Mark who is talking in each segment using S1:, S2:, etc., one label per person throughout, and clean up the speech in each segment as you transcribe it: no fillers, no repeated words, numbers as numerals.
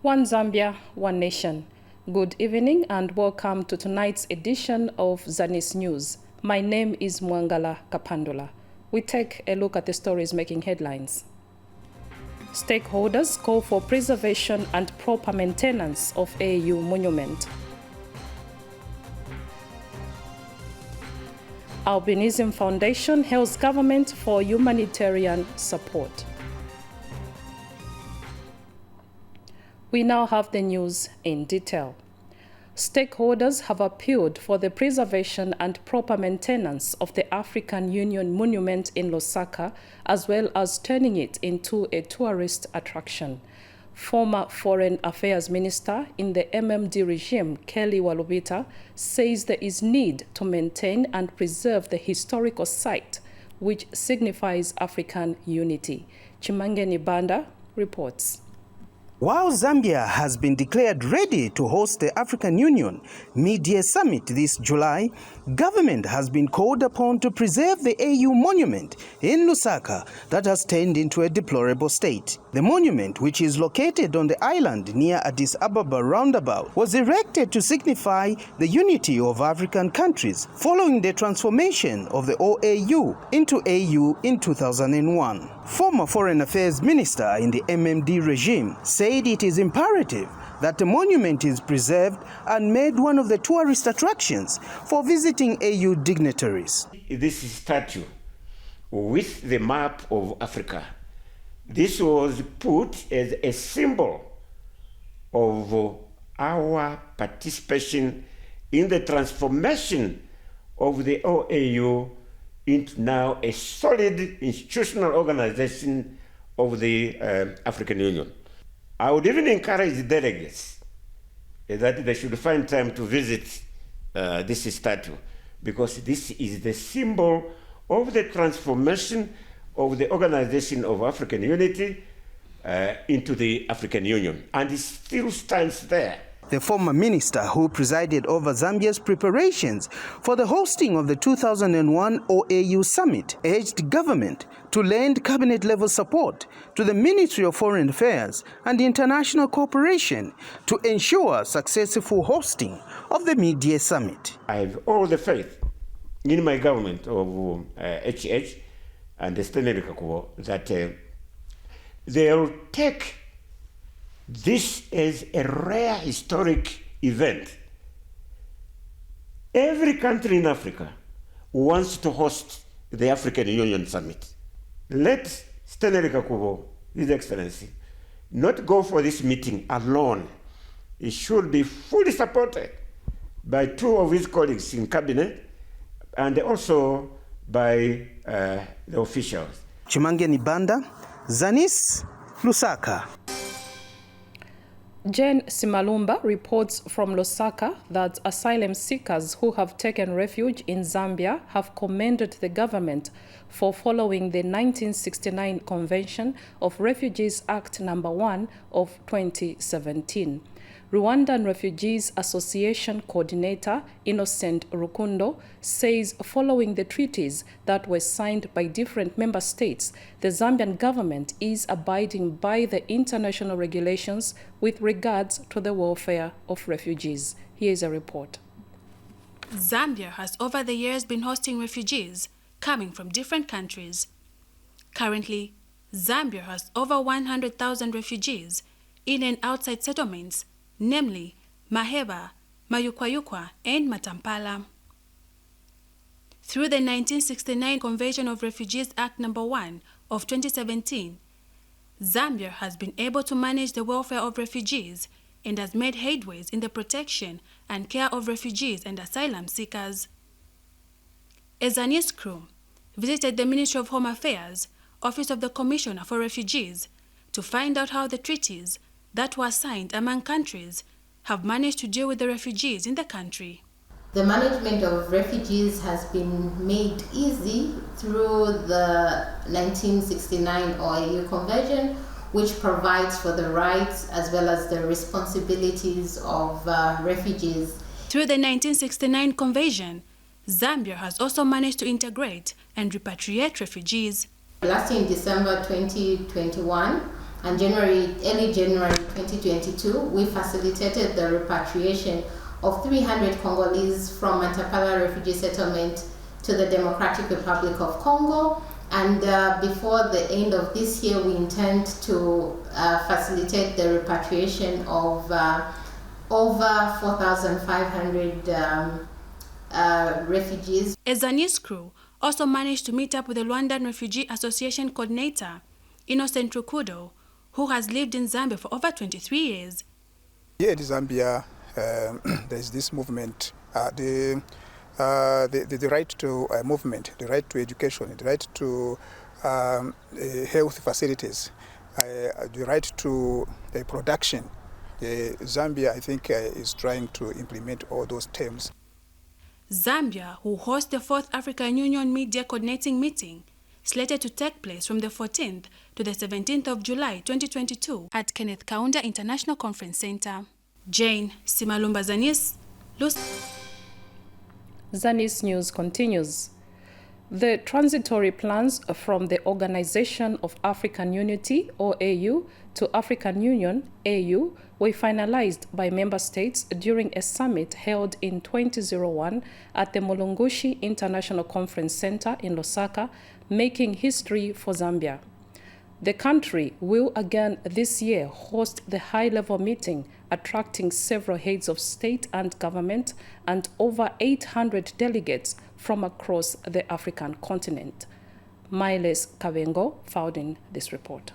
S1: One Zambia, one nation. Good evening and welcome to tonight's edition of Zanis News. My name is Mwangala Kapandula. We take a look at the stories making headlines. Stakeholders call for preservation and proper maintenance of AU monument. Albinism Foundation hails government for humanitarian support. We now have the news in detail. Stakeholders have appealed for the preservation and proper maintenance of the African Union monument in Lusaka, as well as turning it into a tourist attraction. Former Foreign Affairs Minister in the MMD regime, Kelly Walubita, says there is need to maintain and preserve the historical site, which signifies African unity. Chimangeni Banda reports.
S2: While Zambia has been declared ready to host the African Union Mid-Year Summit this July, government has been called upon to preserve the AU monument in Lusaka that has turned into a deplorable state. The monument, which is located on the island near Addis Ababa roundabout, was erected to signify the unity of African countries following the transformation of the OAU into AU in 2001. Former Foreign Affairs Minister in the MMD regime said it is imperative that the monument is preserved and made one of the tourist attractions for visiting AU dignitaries.
S3: This statue with the map of Africa, this was put as a symbol of our participation in the transformation of the OAU into now a solid institutional organization of the African Union. I would even encourage delegates that they should find time to visit this statue, because this is the symbol of the transformation of the organization of African unity into the African Union, and it still stands there.
S2: The former minister who presided over Zambia's preparations for the hosting of the 2001 OAU summit urged government to lend cabinet-level support to the Ministry of Foreign Affairs and international cooperation to ensure successful hosting of the mid-year summit.
S3: I have all the faith in my government of HH and the Stanley Kakuo that they'll take this is a rare historic event. Every country in Africa wants to host the African Union Summit. Let Stanley Kakubo, His Excellency, not go for this meeting alone. It should be fully supported by two of his colleagues in cabinet and also by the officials.
S2: Chimangeni Banda, Zanis, Lusaka.
S1: Jane Simalumba reports from Lusaka that asylum seekers who have taken refuge in Zambia have commended the government for following the 1969 Convention of Refugees Act No. 1 of 2017. Rwandan Refugees Association Coordinator Innocent Rukundo says following the treaties that were signed by different member states, the Zambian government is abiding by the international regulations with regards to the welfare of refugees. Here is a report.
S4: Zambia has over the years been hosting refugees coming from different countries. Currently, Zambia has over 100,000 refugees in and outside settlements, namely Maheba, Mayukwayukwa, and Matampala. Through the 1969 Convention of Refugees Act No. 1 of 2017, Zambia has been able to manage the welfare of refugees and has made headways in the protection and care of refugees and asylum seekers. A Zanis crew visited the Ministry of Home Affairs, Office of the Commissioner for Refugees, to find out how the treaties that were signed among countries have managed to deal with the refugees in the country.
S5: The management of refugees has been made easy through the 1969 OAU Convention, which provides for the rights as well as the responsibilities of refugees.
S4: Through the 1969 Convention, Zambia has also managed to integrate and repatriate refugees.
S5: Last year in December 2021, and early January 2022, we facilitated the repatriation of 300 Congolese from Matapala refugee settlement to the Democratic Republic of Congo. And before the end of this year, we intend to facilitate the repatriation of over 4,500 refugees.
S4: A Zanis crew also managed to meet up with the Rwandan Refugee Association coordinator, Innocent Rukudo, who has lived in Zambia for over 23 years.
S6: Here in Zambia, there's this movement, the right to movement, the right to education, the right to health facilities, the right to production. Zambia, I think, is trying to implement all those terms.
S4: Zambia, who hosts the 4th African Union Media Coordinating Meeting, slated to take place from the 14th to the 17th of July 2022 at Kenneth Kaunda International Conference Center. Jane Simalumba, Zanis.
S1: Zanis News continues. The transitory plans from the Organization of African Unity, OAU, to African Union, AU, were finalized by member states during a summit held in 2001 at the Mulungushi International Conference Center in Lusaka, making history for Zambia. The country will again this year host the high-level meeting, attracting several heads of state and government and over 800 delegates from across the African continent. Miles Kavengo filed in this report.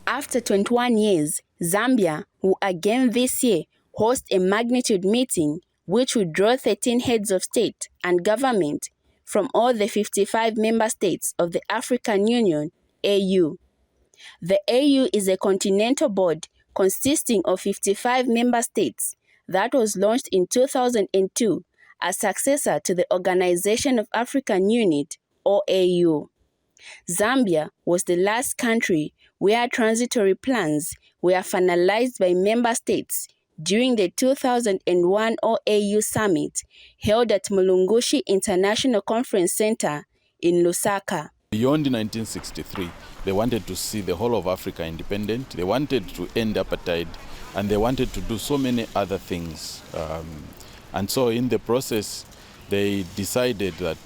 S7: After 21 years, Zambia will again this year host a magnitude meeting which will draw 13 heads of state and government from all the 55 member states of the African Union, AU. The AU is a continental board consisting of 55 member states that was launched in 2002 as successor to the Organization of African Unity, OAU. Zambia was the last country where transitory plans were finalized by member states during the 2001 OAU summit held at Mulungushi International Conference Center in Lusaka.
S8: Beyond 1963, they wanted to see the whole of Africa independent, they wanted to end apartheid, and they wanted to do so many other things. And so in the process, they decided that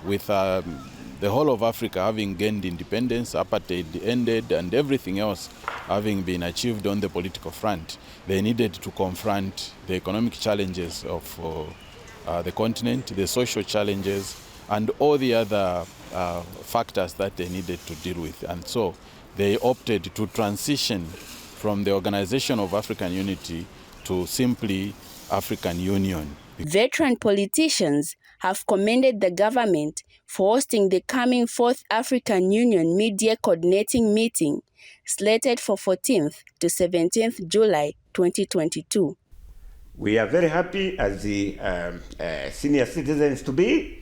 S8: with the whole of Africa having gained independence, apartheid ended, and everything else having been achieved on the political front, they needed to confront the economic challenges of the continent, the social challenges, and all the other factors that they needed to deal with. And so they opted to transition from the Organization of African Unity to simply African Union.
S7: Veteran politicians have commended the government for hosting the coming 4th African Union Media Coordinating Meeting, slated for 14th to 17th July 2022.
S3: We are very happy as the senior citizens to be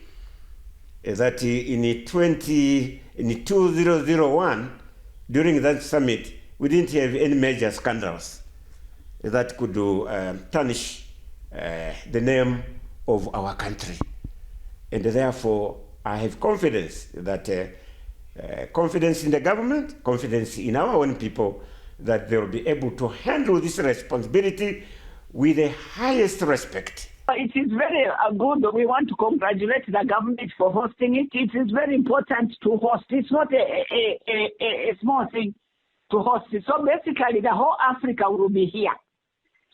S3: that in 2001, during that summit, we didn't have any major scandals that could tarnish the name of our country. And therefore, I have confidence that confidence in the government, confidence in our own people, that they will be able to handle this responsibility with the highest respect.
S9: It is very good. We want to congratulate the government for hosting it. It is very important to host. It's not a small thing to host it. So basically, the whole Africa will be here.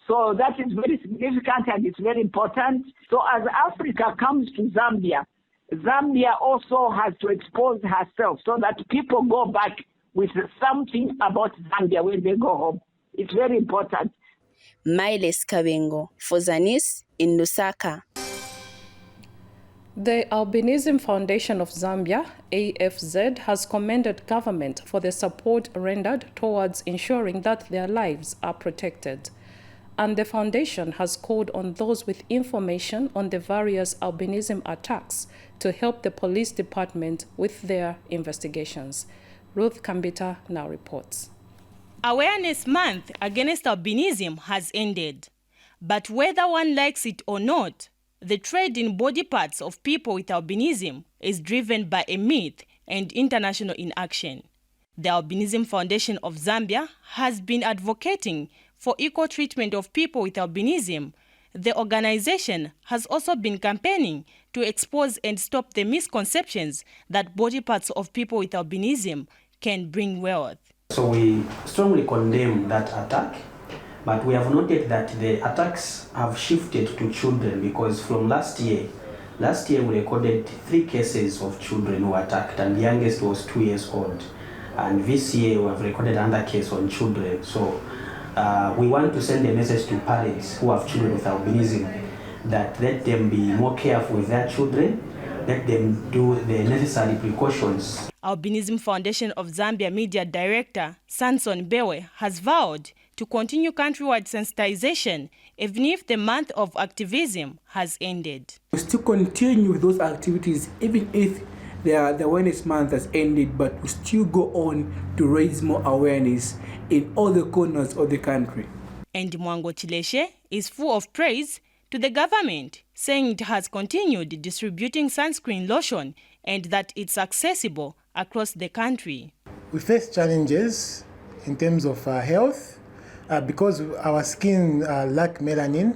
S9: So that is very significant and it's very important. So as Africa comes to Zambia, Zambia also has to expose herself so that people go back with something about Zambia when they go home. It's very important.
S7: Miles Kavengo for Zanis in Lusaka.
S1: The Albinism Foundation of Zambia, AFZ, has commended government for the support rendered towards ensuring that their lives are protected. And the foundation has called on those with information on the various albinism attacks to help the police department with their investigations. Ruth Kambita now reports.
S10: Awareness Month against albinism has ended. But whether one likes it or not, the trade in body parts of people with albinism is driven by a myth and international inaction. The Albinism Foundation of Zambia has been advocating for equal treatment of people with albinism. The organization has also been campaigning to expose and stop the misconceptions that body parts of people with albinism can bring wealth.
S11: So we strongly condemn that attack, but we have noted that the attacks have shifted to children, because from last year we recorded 3 cases of children who were attacked, and the youngest was 2 years old. And this year we have recorded another case on children. So we want to send a message to parents who have children with albinism that let them be more careful with their children, let them do the necessary precautions.
S10: Albinism Foundation of Zambia Media Director Samson Bewe has vowed to continue countrywide sensitization even if the month of activism has ended.
S12: We still continue with those activities even if the awareness month has ended, but we still go on to raise more awareness in all the corners of the country.
S10: And Mwango Chileshe is full of praise to the government, saying it has continued distributing sunscreen lotion and that it's accessible across the country.
S13: We face challenges in terms of health because our skin lack melanin.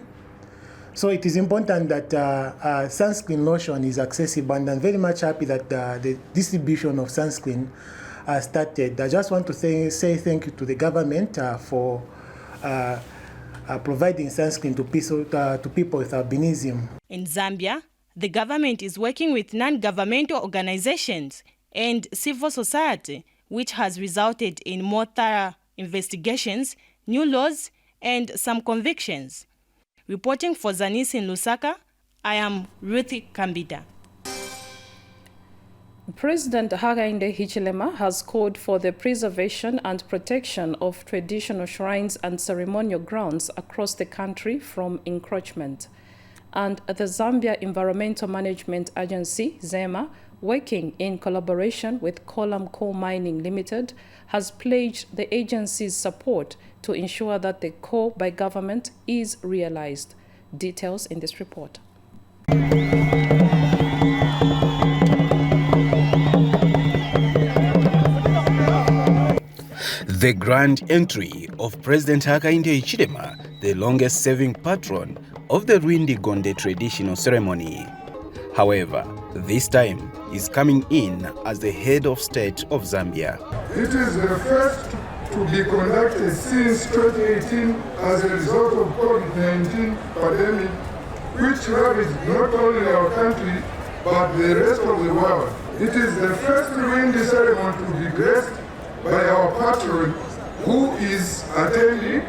S13: So it is important that sunscreen lotion is accessible, and I'm very much happy that the distribution of sunscreen started. I just want to say thank you to the government for providing sunscreen to people with albinism.
S10: In Zambia, the government is working with non-governmental organizations and civil society, which has resulted in more thorough investigations, new laws, and some convictions. Reporting for Zanis in Lusaka, I am Ruthie Kambida.
S1: President Hakainde Hichilema has called for the preservation and protection of traditional shrines and ceremonial grounds across the country from encroachment. And the Zambia Environmental Management Agency, ZEMA, working in collaboration with Column Coal Mining Limited, has pledged the agency's support to ensure that the call by government is realized. Details in this report.
S2: The grand entry of President Hakainde Hichilema, the longest-serving patron of the Rwindi Gonde traditional ceremony. However, this time is coming in as the head of state of Zambia.
S14: It is the first to be conducted since 2018 as a result of COVID-19 pandemic, which ravaged not only our country but the rest of the world. It is the first Rwindi ceremony to be graced by our patron, who is attending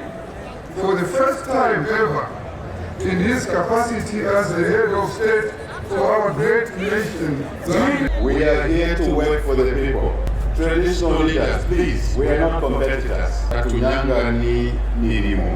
S14: for the first time ever in his capacity as the head of state for our great nation, Zambia.
S15: We are here to work for the people. Traditional leaders, please, we are not competitors.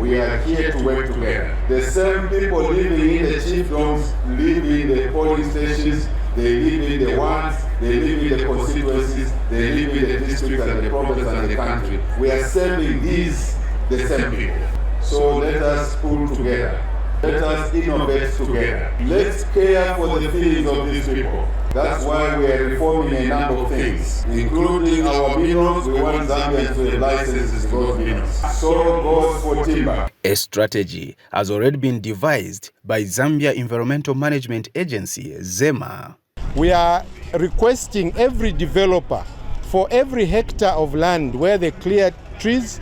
S15: We are here to work together. The same people living in the chiefdoms, live in the polling stations, they live in the wards, they live in the constituencies, they live in the districts and the province and the country. We are serving the same people. So let us pull together. Let us innovate together. Let's care for the feelings of these people. That's why we are reforming a number of things, including our minerals. We want Zambians to have licenses to those minerals. So goes for timber.
S2: A strategy has already been devised by Zambia Environmental Management Agency, ZEMA.
S16: We are requesting every developer, for every hectare of land where they clear trees,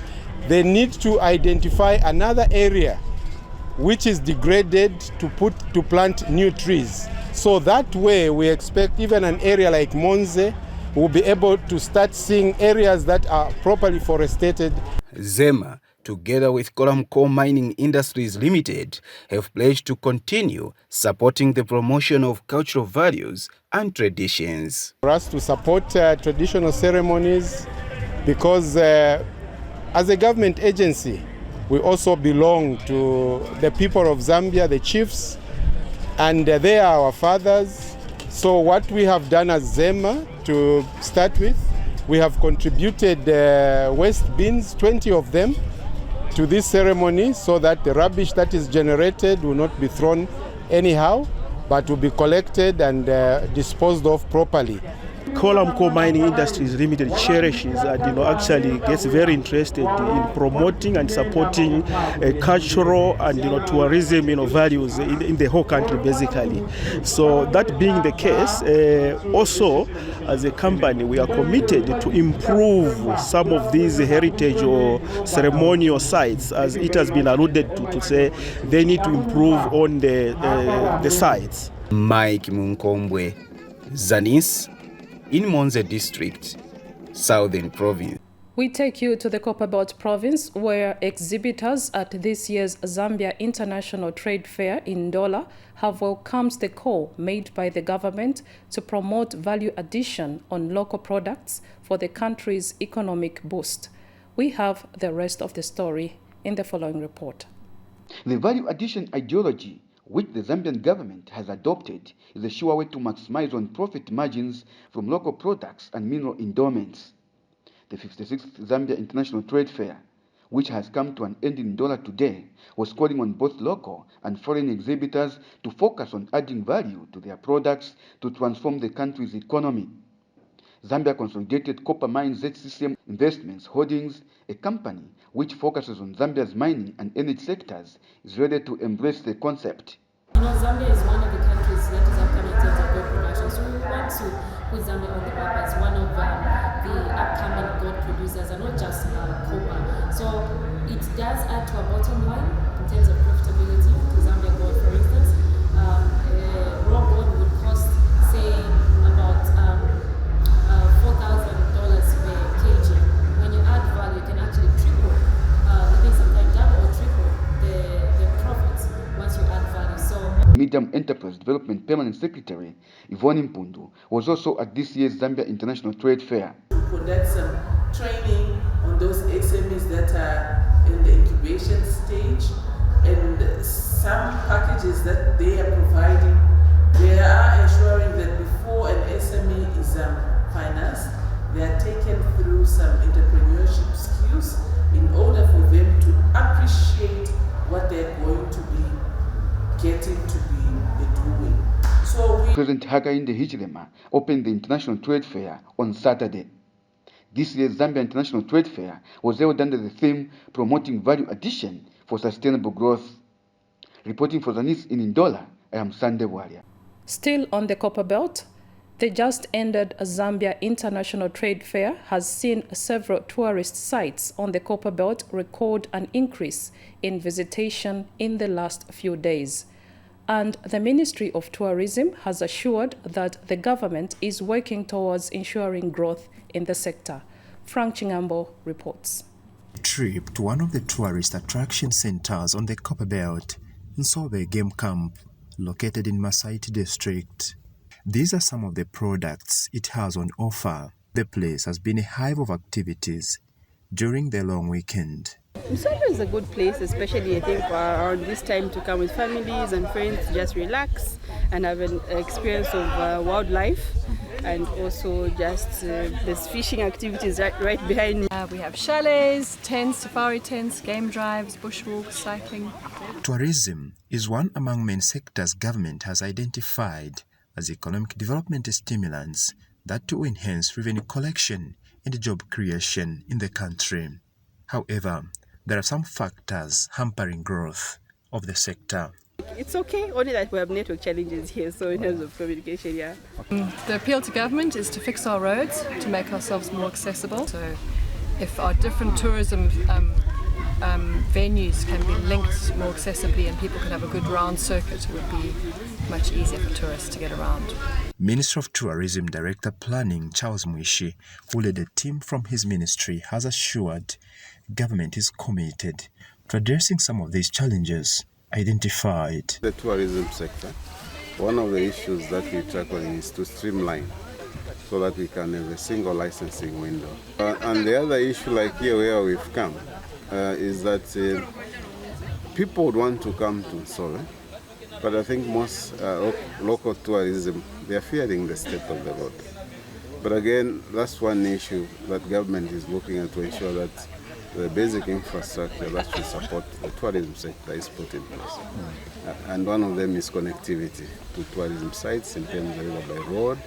S16: they need to identify another area which is degraded to plant new trees. So that way we expect even an area like Monze will be able to start seeing areas that are properly forested.
S2: ZEMA, together with Column Coal Mining Industries Limited, have pledged to continue supporting the promotion of cultural values and traditions.
S16: For us to support traditional ceremonies, because as a government agency, we also belong to the people of Zambia, the chiefs, and they are our fathers. So what we have done as ZEMA, to start with, we have contributed waste bins, 20 of them, to this ceremony, so that the rubbish that is generated will not be thrown anyhow, but will be collected and disposed of properly.
S17: Column Core Mining Industries Limited cherishes and actually gets very interested in promoting and supporting cultural and tourism values in the whole country basically. So that being the case, also as a company we are committed to improve some of these heritage or ceremonial sites, as it has been alluded to say they need to improve on the sites.
S18: Mike Munkombwe, Zanis, in Monze District, Southern Province.
S1: We take you to the Copperbelt Province, where exhibitors at this year's Zambia International Trade Fair in Ndola have welcomed the call made by the government to promote value addition on local products for the country's economic boost. We have the rest of the story in the following report.
S19: The value addition ideology which the Zambian government has adopted is a sure way to maximize on profit margins from local products and mineral endowments. The 56th Zambia International Trade Fair, which has come to an end in Ndola today, was calling on both local and foreign exhibitors to focus on adding value to their products to transform the country's economy. Zambia Consolidated Copper Mine ZCCM Investments Holdings, a company which focuses on Zambia's mining and energy sectors, is ready to embrace the concept.
S20: Zambia is one of the countries that is upcoming in terms of gold production, so we want to put Zambia on the map as one of the upcoming gold producers, and not just copper. So it does add to our bottom line in terms of profitability to Zambia Gold, for instance. Raw gold would cost, say, about $4,000 per kg. When you add value, you can actually triple, within some time double or triple the profits once you add value. So
S19: Medium Enterprise Development Permanent Secretary Yvonne Mpundu was also at this year's Zambia International Trade Fair.
S21: Conduct some training on those SMEs that are in the incubation stage, and some packages that they are providing, they are ensuring that before an SME is financed, they are taken through some entrepreneurship skills in order for them to appreciate what they're going to be getting to be doing. So
S19: President Hakainde Hichilema opened the International Trade Fair on Saturday. This year's Zambia International Trade Fair was held under the theme Promoting Value Addition for Sustainable Growth. Reporting for Zanis in Ndola, I am Sunday Warrior.
S1: Still on the Copperbelt, the just ended Zambia International Trade Fair has seen several tourist sites on the Copperbelt record an increase in visitation in the last few days. And the Ministry of Tourism has assured that the government is working towards ensuring growth in the sector. Frank Chingambo reports.
S22: Trip to one of the tourist attraction centers on the Copperbelt, Nsobe Game Camp, located in Masaiti district. These are some of the products it has on offer. The place has been a hive of activities during the long weekend.
S23: Nsobe is a good place, especially I think around this time to come with families and friends to just relax and have an experience of wildlife, and also just there's fishing activities right behind me.
S24: We have chalets, tents, safari tents, game drives, bushwalks, cycling.
S22: Tourism is one among main sectors government has identified as economic development stimulants that to enhance revenue collection and job creation in the country. However, there are some factors hampering growth of the sector.
S23: It's okay, only that we have network challenges here, so in terms of communication, yeah.
S24: The appeal to government is to fix our roads, to make ourselves more accessible. So if our different tourism venues can be linked more accessibly and people can have a good round circuit, it would be much easier for tourists to get around.
S22: Minister of Tourism Director Planning Charles Mwishi, who led a team from his ministry, has assured government is committed to addressing some of these challenges identified.
S25: The tourism sector, one of the issues that we tackle is to streamline so that we can have a single licensing window. And the other issue, like here where we've come, is that people would want to come to Nsobe, but I think most local tourism, they are fearing the state of the road. But again, that's one issue that government is looking at to ensure that the basic infrastructure that should support the tourism sector is put in place. And one of them is connectivity to tourism sites in terms of either by road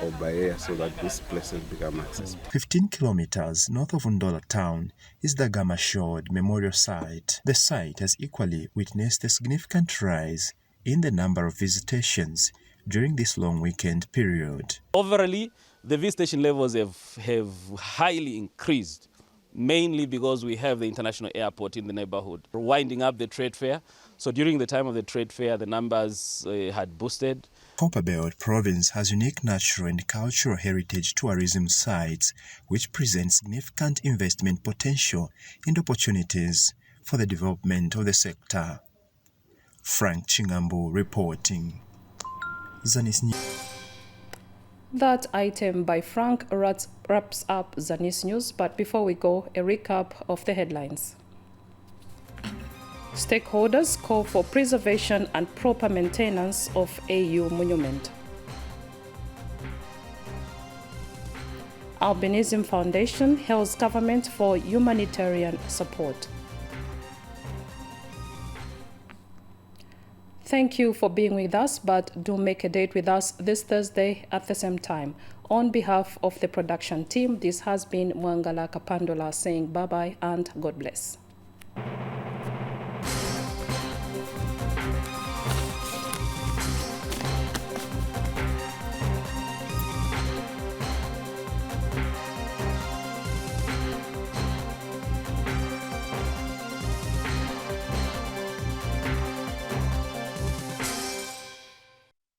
S25: or by air so that these places become accessible.
S22: 15 kilometers north of Ndola town is the Gama Shod Memorial Site. The site has equally witnessed a significant rise in the number of visitations during this long weekend period.
S3: Overall, the visitation levels have highly increased, mainly because we have the international airport in the neighborhood. We're winding up the trade fair, so during the time of the trade fair, the numbers had boosted.
S22: Copperbelt Province has unique natural and cultural heritage tourism sites which present significant investment potential and opportunities for the development of the sector. Frank Chingambu reporting. Zanis News.
S1: That item by Frank wraps up Zanis News, but before we go, a recap of the headlines. Stakeholders call for preservation and proper maintenance of AU monument. Albinism Foundation hails government for humanitarian support. Thank you for being with us, but do make a date with us this Thursday at the same time. On behalf of the production team, this has been Mwangala Kapandola saying bye-bye and God bless.